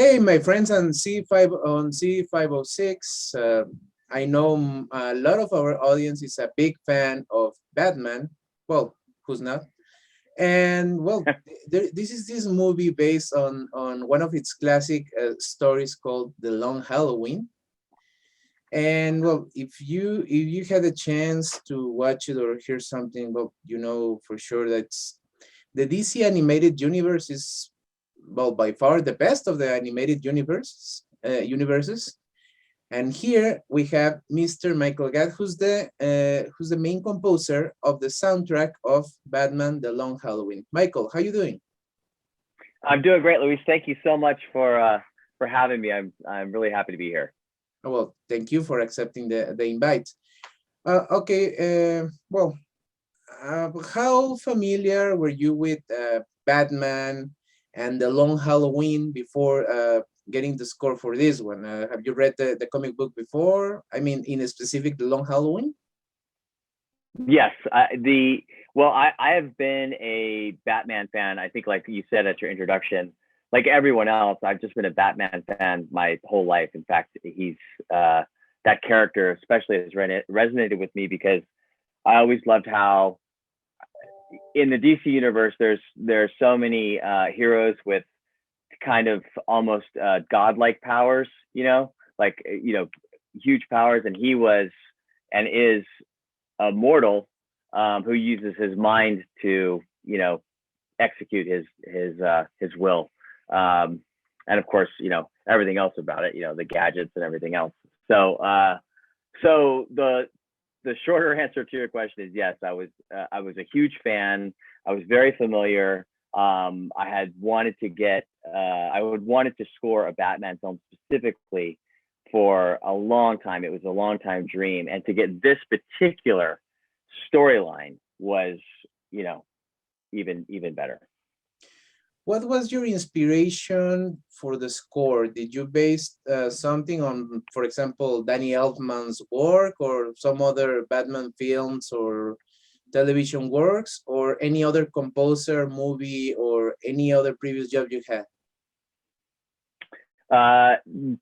Hey, my friends on C506. I know a lot of our audience is a big fan of Batman. Well, who's not? And well, this is this movie based on one of its classic stories called The Long Halloween. And well, if you had a chance to watch it or hear something, well, you know for sure that's the DC animated universe is well by far the best of the animated universes. And here we have Mr. Michael Gatt, who's the main composer of the soundtrack of Batman: The Long Halloween. Michael, how you doing? I'm doing great, Luis. Thank you so much for having me. I'm really happy to be here. Oh, well, thank you for accepting the invite. Okay, how familiar were you with Batman and the Long Halloween before getting the score for this one? Have you read the comic book before? I mean, in a specific, the Long Halloween? Yes, I have been a Batman fan. I think, like you said at your introduction, like everyone else, I've just been a Batman fan my whole life. In fact, he's that character especially has resonated with me because I always loved how in the DC universe there's so many heroes with kind of almost godlike powers, like huge powers, and he was and is a mortal who uses his mind to execute his will, and of course everything else about it, the gadgets and everything else. So the shorter answer to your question is yes. I was a huge fan. I was very familiar. I had wanted to get I would wanted to score a Batman film specifically for a long time. It was a long time dream, and to get this particular storyline was even better. What was your inspiration for the score? Did you base something on, for example, Danny Elfman's work or some other Batman films or television works or any other composer, movie, or any other previous job you had?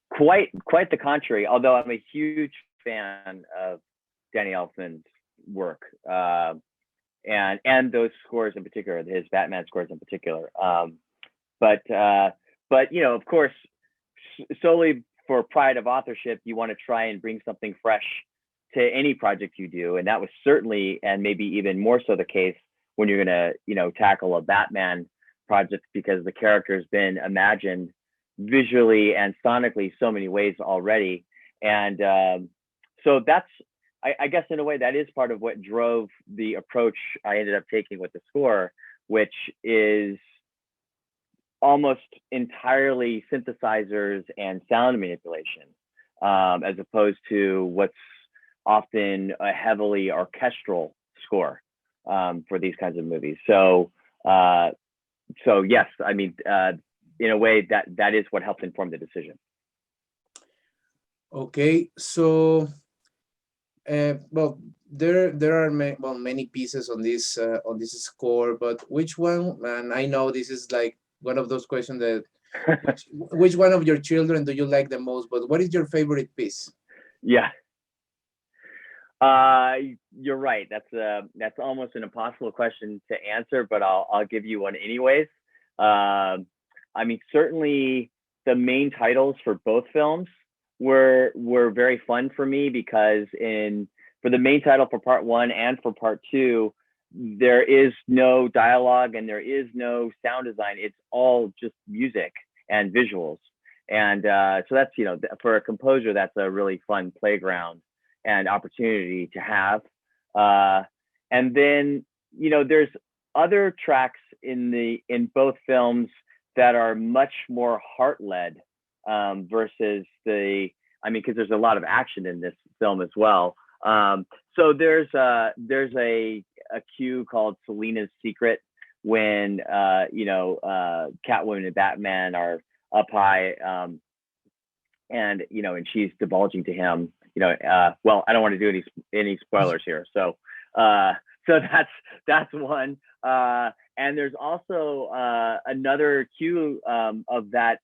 Quite the contrary. Although I'm a huge fan of Danny Elfman's work, and those scores in particular, his Batman scores in particular. But of course, solely for pride of authorship, you want to try and bring something fresh to any project you do, and that was certainly, and maybe even more so, the case when you're going to tackle a Batman project, because the character has been imagined visually and sonically so many ways already. And so that's, I guess in a way, that is part of what drove the approach I ended up taking with the score, which is almost entirely synthesizers and sound manipulation, as opposed to what's often a heavily orchestral score for these kinds of movies. So yes, I mean, in a way, that is what helped inform the decision. Okay, so well, there are many pieces on this score, but which one? And I know this is like one of those questions that which one of your children do you like the most? But what is your favorite piece? Yeah, you're right. That's almost an impossible question to answer, but I'll give you one anyways. I mean, certainly the main titles for both films were very fun for me, because for the main title for part one and for part two, there is no dialogue and there is no sound design. It's all just music and visuals. And so that's, for a composer, that's a really fun playground and opportunity to have. And then, there's other tracks in both films that are much more heart-led versus because there's a lot of action in this film as well. So there's a cue called Selina's Secret when Catwoman and Batman are up high, and she's divulging to him, well, I don't want to do any spoilers here, so that's one. And there's also another cue of that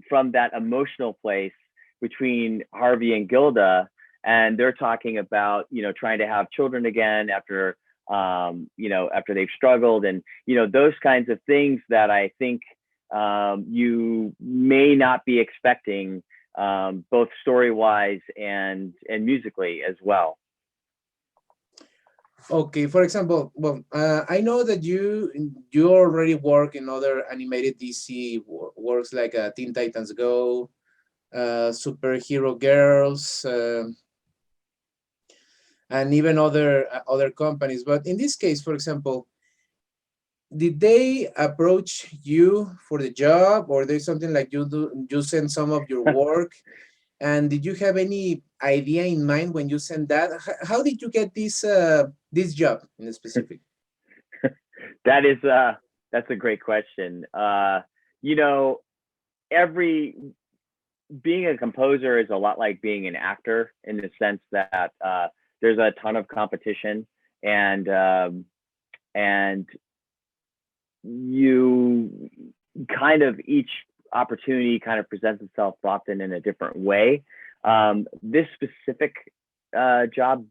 from that emotional place between Harvey and Gilda, and they're talking about, trying to have children again after, after they've struggled, and those kinds of things that I think you may not be expecting, both story wise and musically as well. Okay, for example, well, I know that you already work in other animated DC works like Teen Titans Go, Superhero Girls, and even other companies. But in this case, for example, did they approach you for the job, or there's something like you send some of your work, and did you have any idea in mind when you sent that? How did you get this job in specific? That is that's a great question. You know, every being a composer is a lot like being an actor in the sense that there's a ton of competition, and you kind of each opportunity kind of presents itself often in a different way. This specific job,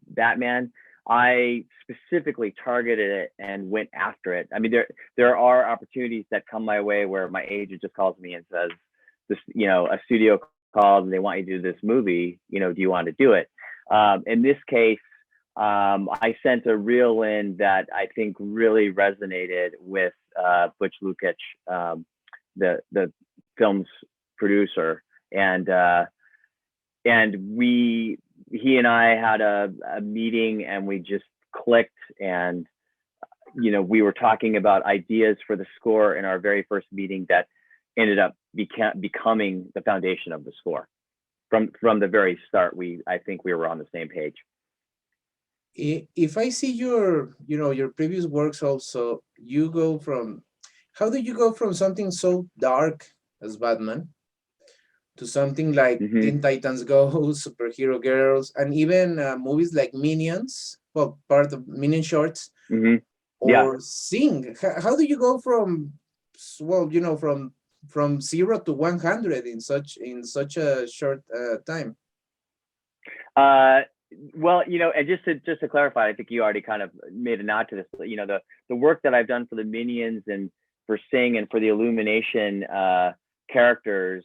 Batman, I specifically targeted it and went after it. I mean, there are opportunities that come my way where my agent just calls me and says, "This, a studio called and they want you to do this movie. Do you want to do it?" In this case, I sent a reel in that I think really resonated with Butch Lukic, the film's producer, and he and I had a meeting and we just clicked, and we were talking about ideas for the score in our very first meeting that ended up becoming the foundation of the score. From the very start, I think we were on the same page. If I see your previous works also, how do you go from something so dark as Batman to something like Mm-hmm. Teen Titans Go, Superhero Girls, and even movies like Minions, well, part of Minion shorts, Mm-hmm. Yeah. or Sing? How do you go from 0 to 100 in such a short time? Uh, well, and just to clarify, I think you already kind of made a nod to this. But, the work that I've done for the Minions and for Sing and for the Illumination characters,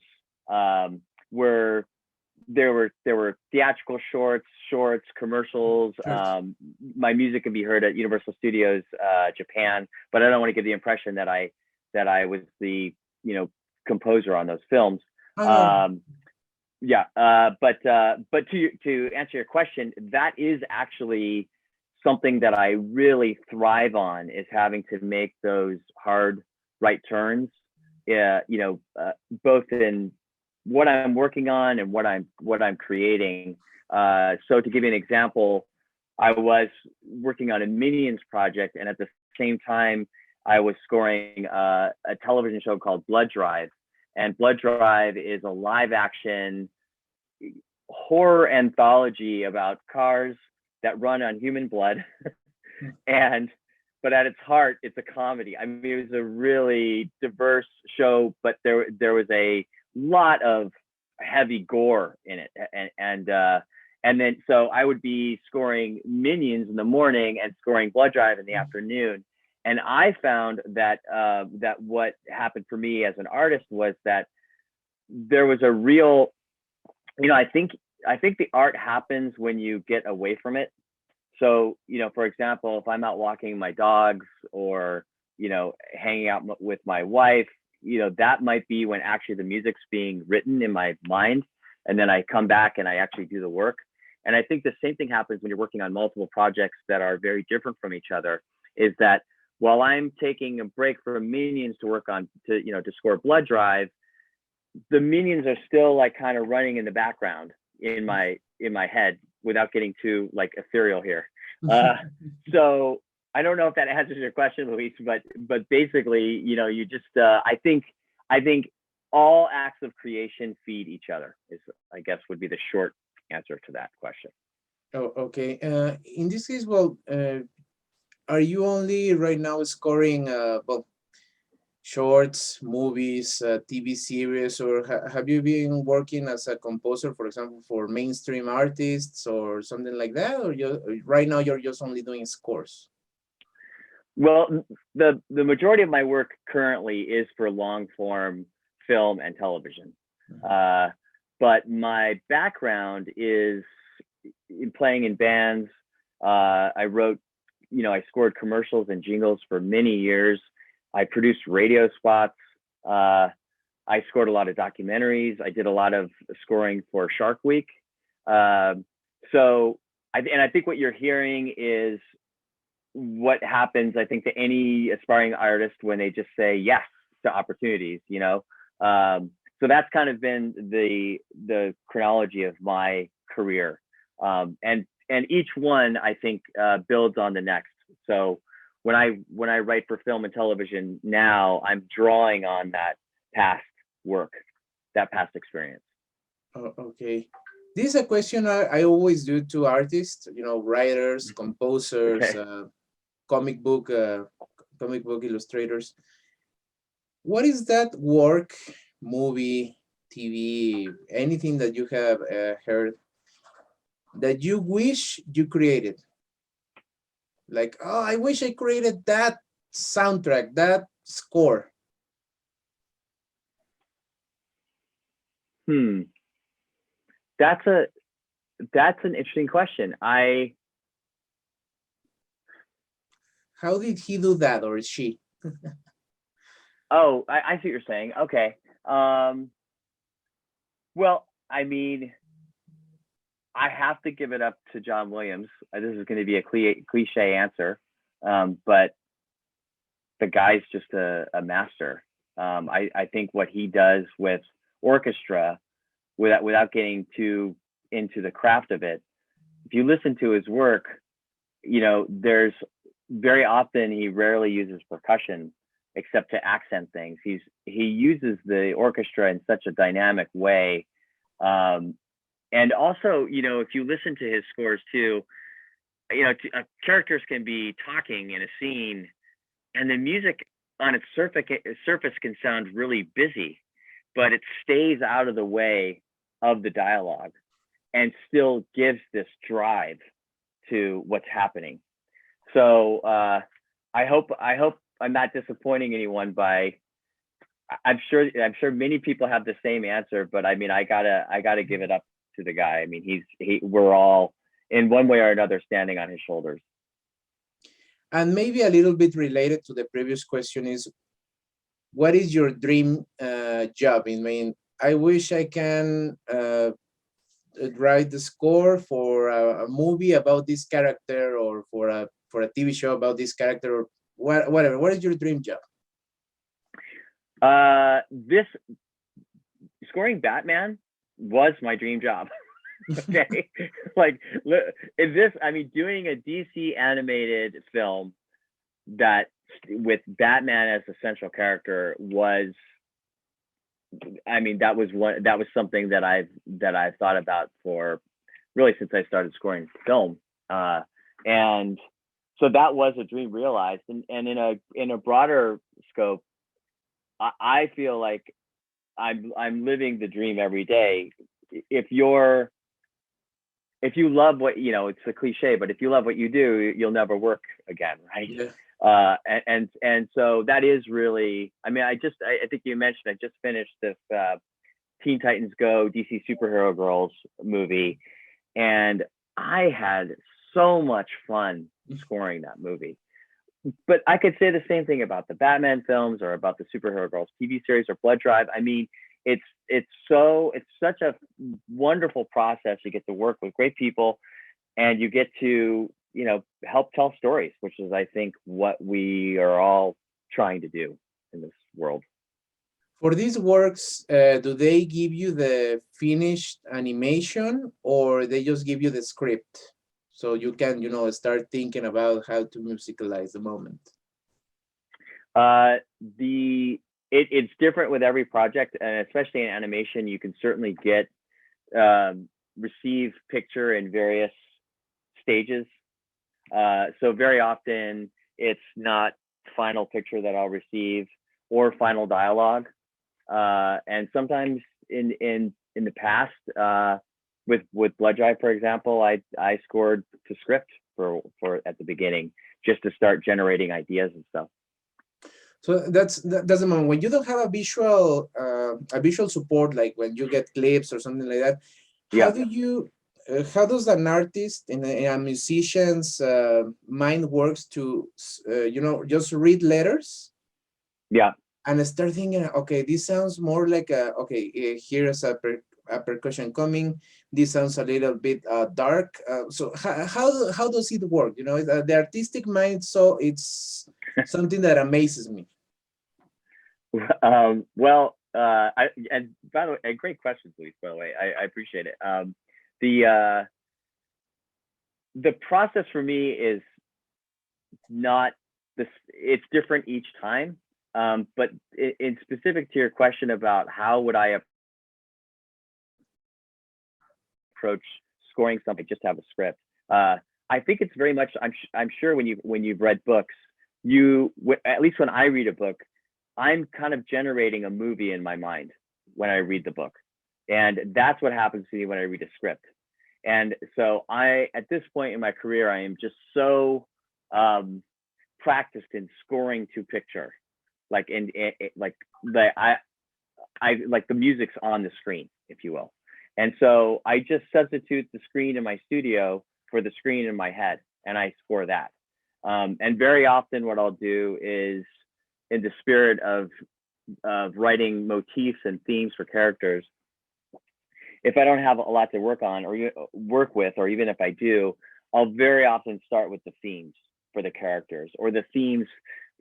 were there were theatrical shorts, commercials. My music can be heard at Universal Studios Japan, but I don't want to give the impression that I was the composer on those films. I know. Yeah, but to answer your question, that is actually something that I really thrive on, is having to make those hard right turns. Both in what I'm working on and what I'm creating. So to give you an example, I was working on a Minions project, and at the same time, I was scoring a television show called Blood Drive. And Blood Drive is a live action horror anthology about cars that run on human blood. But at its heart, it's a comedy. I mean, it was a really diverse show, but there was a lot of heavy gore in it. And then so I would be scoring Minions in the morning and scoring Blood Drive in the afternoon. And I found that that what happened for me as an artist was that there was a real, I think the art happens when you get away from it. So, for example, if I'm out walking my dogs or, hanging out with my wife, that might be when actually the music's being written in my mind. And then I come back and I actually do the work. And I think the same thing happens when you're working on multiple projects that are very different from each other, is that while I'm taking a break from Minions to work on, to score Blood Drive, the Minions are still like kind of running in the background in my head, without getting too like ethereal here. So I don't know if that answers your question, Luis, but basically, you just I think all acts of creation feed each other, is, I guess, would be the short answer to that question. Oh, okay. In this case, well, are you only right now scoring? Well, shorts, movies, TV series, or have you been working as a composer, for example, for mainstream artists or something like that, or right now you're just only doing scores? Well, the majority of my work currently is for long form film and television. Mhm. Uh, but my background is in playing in bands. I wrote, I scored commercials and jingles for many years. I produced radio spots. Uh, I scored a lot of documentaries. I did a lot of scoring for Shark Week. Um, so, and I think what you're hearing is what happens, I think, to any aspiring artist when they just say yes to opportunities. So that's kind of been the chronology of my career, and each one I think builds on the next. So when I write for film and television now, I'm drawing on that past work, that past experience. Oh, okay. This is a question I always do to artists, writers, composers, Okay. comic book illustrators. What is that work, movie, TV, anything that you have heard that you wish you created? Like, oh, I wish I created that soundtrack, that score. Hmm. That's a that's an interesting question. How did he do that, or she? I see what you're saying. Okay. Um, well, I mean, I have to give it up to John Williams. This is going to be a cliche answer, but the guy's just a master. I think what he does with orchestra, without getting too into the craft of it, if you listen to his work, there's very often he rarely uses percussion except to accent things. He uses the orchestra in such a dynamic way. Um, and also, if you listen to his scores too, characters can be talking in a scene, and the music on its surface can sound really busy, but it stays out of the way of the dialogue and still gives this drive to what's happening. So I hope I'm not disappointing anyone by. I'm sure many people have the same answer, but I mean I gotta give it up to the guy. I mean we're all in one way or another standing on his shoulders. And maybe a little bit related to the previous question is, what is your dream job? I mean, I wish I can write the score for a movie about this character, or for a TV show about this character, or whatever. What is your dream job? This scoring Batman was my dream job. Okay, like is this? I mean, doing a DC animated film that with Batman as the central character was, I mean, that was something that I've thought about for really since I started scoring film, and so that was a dream realized. And in a broader scope, I feel like I'm living the dream every day. If you're if you love what it's a cliche, but if you love what you do, you'll never work again, right? Yeah. And so that is really. I mean, I think you mentioned I just finished this Teen Titans Go DC Superhero Girls movie, and I had so much fun scoring that movie. But I could say the same thing about the Batman films or about the Superhero Girls TV series or Blood Drive. I mean, it's such a wonderful process. You get to work with great people, and you get to help tell stories, which is I think what we are all trying to do in this world. For these works, do they give you the finished animation, or they just give you the script so you can, start thinking about how to musicalize the moment? The it's different with every project, and especially in animation, you can certainly get receive picture in various stages. So very often it's not final picture that I'll receive. or final dialogue. And sometimes in the past, with Blood Drive, for example, I scored to script for at the beginning, just to start generating ideas and stuff. So that's the moment when you don't have a visual support, like when you get clips or something like that. How Yeah, do you how does an artist and a musician's mind works to just read letters yeah. and start thinking, okay, this sounds more like here's a percussion coming. This sounds a little bit dark. So how does it work? The artistic mind. So it's something that amazes me. Well, and by the way, a great question, Luis. By the way, I appreciate it. The the process for me is not this. It's different each time. But in specific to your question about how would I approach scoring something, just have a script. I think it's very much. I'm sure when you've read books, at least when I read a book, I'm kind of generating a movie in my mind when I read the book, and that's what happens to me when I read a script. And so at this point in my career, I am just so practiced in scoring to picture, like like I like the music's on the screen, if you will. And so I just substitute the screen in my studio for the screen in my head, and I score that. And very often what I'll do is, in the spirit of writing motifs and themes for characters, if I don't have a lot to work on or work with, or even if I do, I'll very often start with the themes for the characters, or the themes.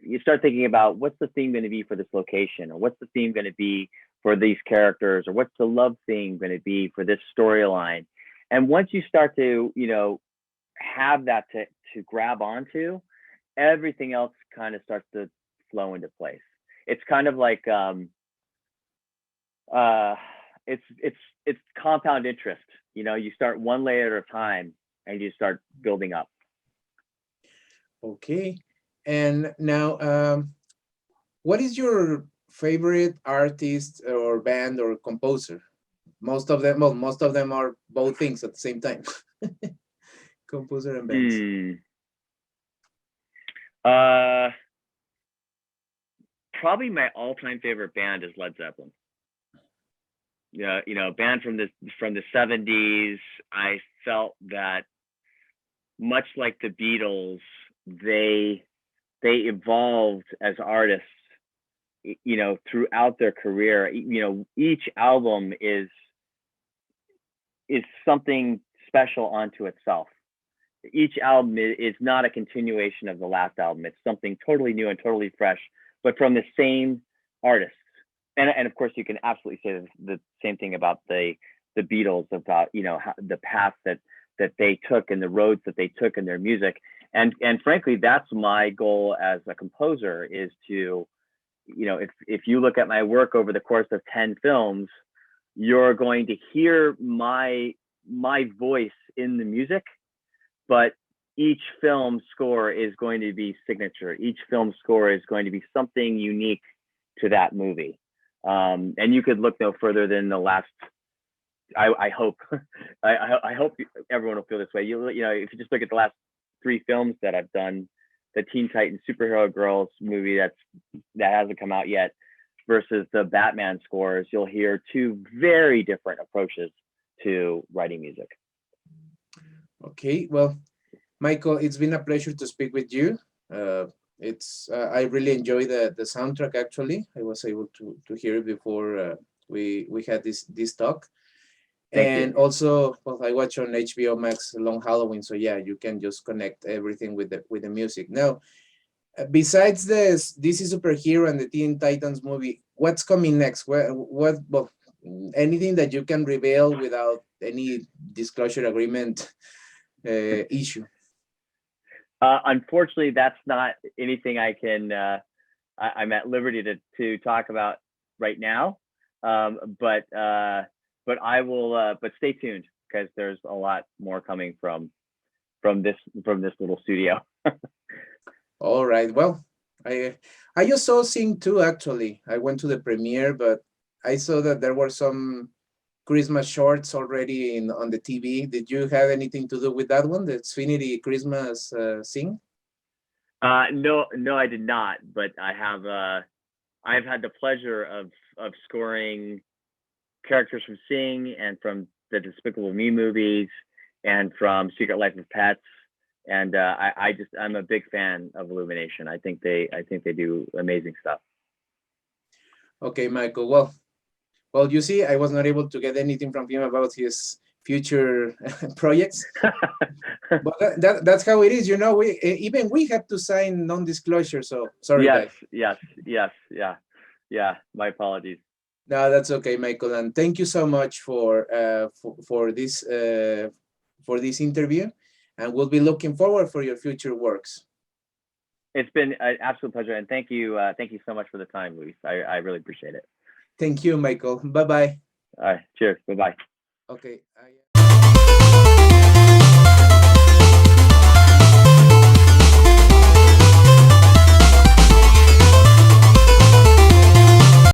You start thinking about, what's the theme going to be for this location, or what's the theme going to be for these characters, or what's the love theme going to be for this storyline. And once you start to, have that to grab onto, everything else kind of starts to flow into place. It's kind of like it's compound interest. You start one layer at a time and you start building up. Okay. And now, what is your favorite artist or band or composer? Most of them are both things at the same time. Composer and bands. Probably my all-time favorite band is Led Zeppelin. Yeah, band from the 70s. I felt that, much like the Beatles, they evolved as artists, throughout their career. Each album is something special onto itself. Each album is not a continuation of the last album. It's something totally new and totally fresh, but from the same artists. And of course, you can absolutely say the same thing about the Beatles, about how, the path that they took and the roads that they took in their music. And frankly, that's my goal as a composer, is to, if you look at my work over the course of 10 films, you're going to hear my voice in the music, but each film score is going to be signature. Each film score is going to be something unique to that movie. And you could look no further than the last. I hope I hope everyone will feel this way. If you just look at the last 3 films that I've done, the Teen Titans Superhero Girls movie that hasn't come out yet, versus the Batman scores, you'll hear 2 very different approaches to writing music. Okay, well, Michael, it's been a pleasure to speak with you. I really enjoy the soundtrack. Actually, I was able to hear it before we had this talk. Thank you. Also, well, I watch on HBO Max Long Halloween, so yeah, you can just connect everything with the music. Now, besides this is Superhero and the Teen Titans movie, what's coming next? Well, anything that you can reveal without any disclosure agreement issue? Unfortunately, that's not anything I can. I'm at liberty to talk about right now. But I will. But stay tuned, because there's a lot more coming from this little studio. All right. Well, I just saw Sing 2 actually. I went to the premiere, but I saw that there were some Christmas shorts already in on the TV. Did you have anything to do with that one, the Xfinity Christmas Sing? No, no, I did not. But I've had the pleasure of scoring characters from Sing and from the Despicable Me movies and from Secret Life of Pets. And I'm a big fan of Illumination. I think they do amazing stuff. Okay, Michael. Well, you see, I was not able to get anything from him about his future projects, but that's how it is. You know, we even we have to sign non-disclosure. So sorry, Yes, guys. yes, yeah. My apologies. No, that's okay, Michael. And thank you so much for this interview. And we'll be looking forward for your future works. It's been an absolute pleasure, and thank you so much for the time, Luis. I really appreciate it. Thank you, Michael. Bye bye. All right, cheers. Bye bye. Okay.